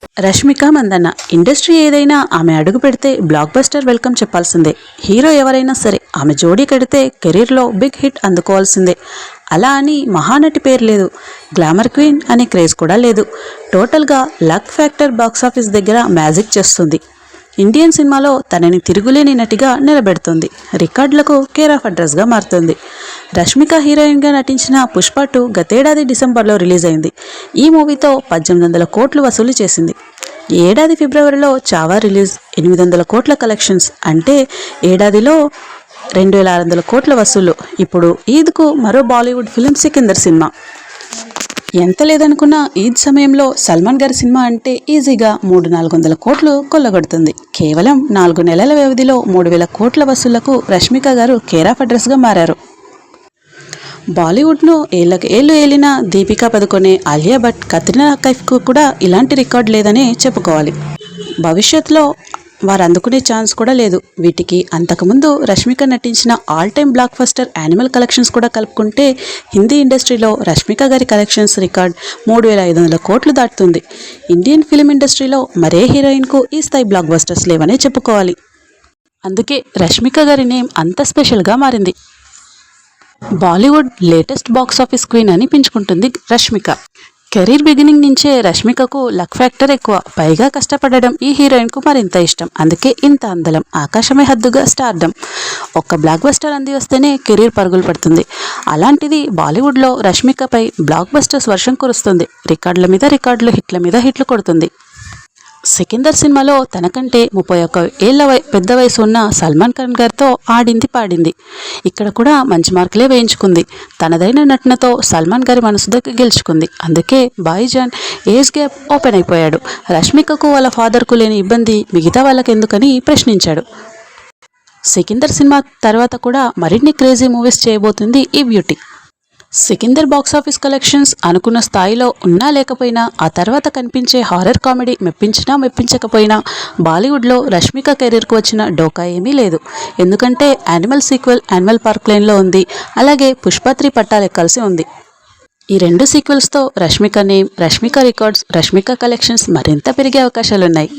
Rashmika Mandanna industry ఏదైనా ఆమె అడుగు పెడితే బ్లాక్ బస్టర్ వెల్కమ్ చెప్పాల్సిందే. హీరో ఎవరైనా సరే ఆమె జోడీ కడితే కెరీర్లో బిగ్ హిట్ అందుకోవాల్సిందే. అలా అని మహానటి పేరు లేదు, గ్లామర్ క్వీన్ అనే క్రేజ్ కూడా లేదు. టోటల్గా లక్ ఫ్యాక్టర్ బాక్సాఫీస్ దగ్గర మ్యాజిక్ చేస్తుంది. ఇండియన్ సినిమాలో తనని తిరుగులేని నటిగా నిలబెడుతుంది. రికార్డులకు కేర్ ఆఫ్ అడ్రస్గా మారుతుంది. రష్మిక హీరోయిన్గా నటించిన పుష్ప 2 గతేడాది డిసెంబర్లో రిలీజ్ అయింది. ఈ మూవీతో 1800 కోట్లు వసూలు చేసింది. ఈ ఏడాది ఫిబ్రవరిలో చావా రిలీజ్ 800 కోట్ల కలెక్షన్స్, అంటే ఏడాదిలో 2600 కోట్ల వసూలు. ఇప్పుడు ఈద్కు మరో బాలీవుడ్ ఫిలిం సికిందర్ సినిమా. ఎంత లేదనుకున్నా ఈద్ సమయంలో సల్మాన్ గారి సినిమా అంటే ఈజీగా 300-400 కోట్లు కొల్లగొడుతుంది. కేవలం 4 నెలల వ్యవధిలో 3000 కోట్ల వసూళ్లకు రష్మిక గారు కేర్ ఆఫ్ అడ్రస్గా మారారు. బాలీవుడ్ను ఏళ్లకు ఏళ్లు ఏలిన దీపికా పదుకొనే, ఆలియా భట్, కత్రినా కైఫ్కు కూడా ఇలాంటి రికార్డు లేదనే చెప్పుకోవాలి. భవిష్యత్తులో వారు అందుకునే ఛాన్స్ కూడా లేదు. వీటికి అంతకుముందు రష్మిక నటించిన all time block buster animal collections కూడా కలుపుకుంటే హిందీ ఇండస్ట్రీలో రష్మిక గారి కలెక్షన్స్ రికార్డ్ 3500 కోట్లు దాటుతుంది. ఇండియన్ ఫిలిం ఇండస్ట్రీలో మరే హీరోయిన్కు ఈ స్థాయి బ్లాక్ బస్టర్స్ లేవనే చెప్పుకోవాలి. అందుకే రష్మిక గారి నేమ్ అంత స్పెషల్గా మారింది. బాలీవుడ్ లేటెస్ట్ బాక్సాఫీస్ క్వీన్ అని పెంచుకుంటుంది రష్మిక. కెరీర్ బిగినింగ్ నుంచే రష్మికకు లక్ ఫ్యాక్టర్ ఎక్కువ, పైగా కష్టపడడం ఈ హీరోయిన్కు మరింత ఇష్టం. అందుకే ఇంత అందలం, ఆకాశమే హద్దుగా స్టార్డమ్. ఒక్క బ్లాక్ బస్టర్ అంది వస్తేనే కెరీర్ పరుగులు పడుతుంది. అలాంటిది బాలీవుడ్లో రష్మికపై బ్లాక్ బస్టర్స్ వర్షం కురుస్తుంది. రికార్డుల మీద రికార్డులు, హిట్ల మీద హిట్లు కొడుతుంది. సికిందర్ సినిమాలో తనకంటే 31 ఏళ్ల పెద్ద వయసు ఉన్న సల్మాన్ ఖాన్ గారితో ఆడింది పాడింది. ఇక్కడ కూడా మంచి మార్కులే వేయించుకుంది. తనదైన నటనతో సల్మాన్ గారి మనసు దగ్గర గెలుచుకుంది. అందుకే భాయిజాన్ ఏజ్ గ్యాప్ ఓపెన్ అయిపోయాడు. రష్మికకు వాళ్ళ ఫాదర్కు లేని ఇబ్బంది మిగతా వాళ్ళకెందుకని ప్రశ్నించాడు. సికిందర్ సినిమా తర్వాత కూడా మరిన్ని క్రేజీ మూవీస్ చేయబోతుంది ఈ బ్యూటీ. సికిందర్ బాక్సాఫీస్ కలెక్షన్స్ అనుకున్న స్థాయిలో ఉన్నా లేకపోయినా, ఆ తర్వాత కనిపించే హారర్ కామెడీ మెప్పించినా మెప్పించకపోయినా బాలీవుడ్లో రష్మిక కెరీర్కు వచ్చిన డోకా ఏమీ లేదు. ఎందుకంటే యానిమల్ సీక్వెల్ యానిమల్ పార్క్ లైన్లో ఉంది. అలాగే పుష్ప 3 పట్టాలెక్కాల్సి ఉంది. ఈ 2 సీక్వెల్స్తో Rashmika name, Rashmika records, Rashmika collections మరింత పెరిగే అవకాశాలున్నాయి.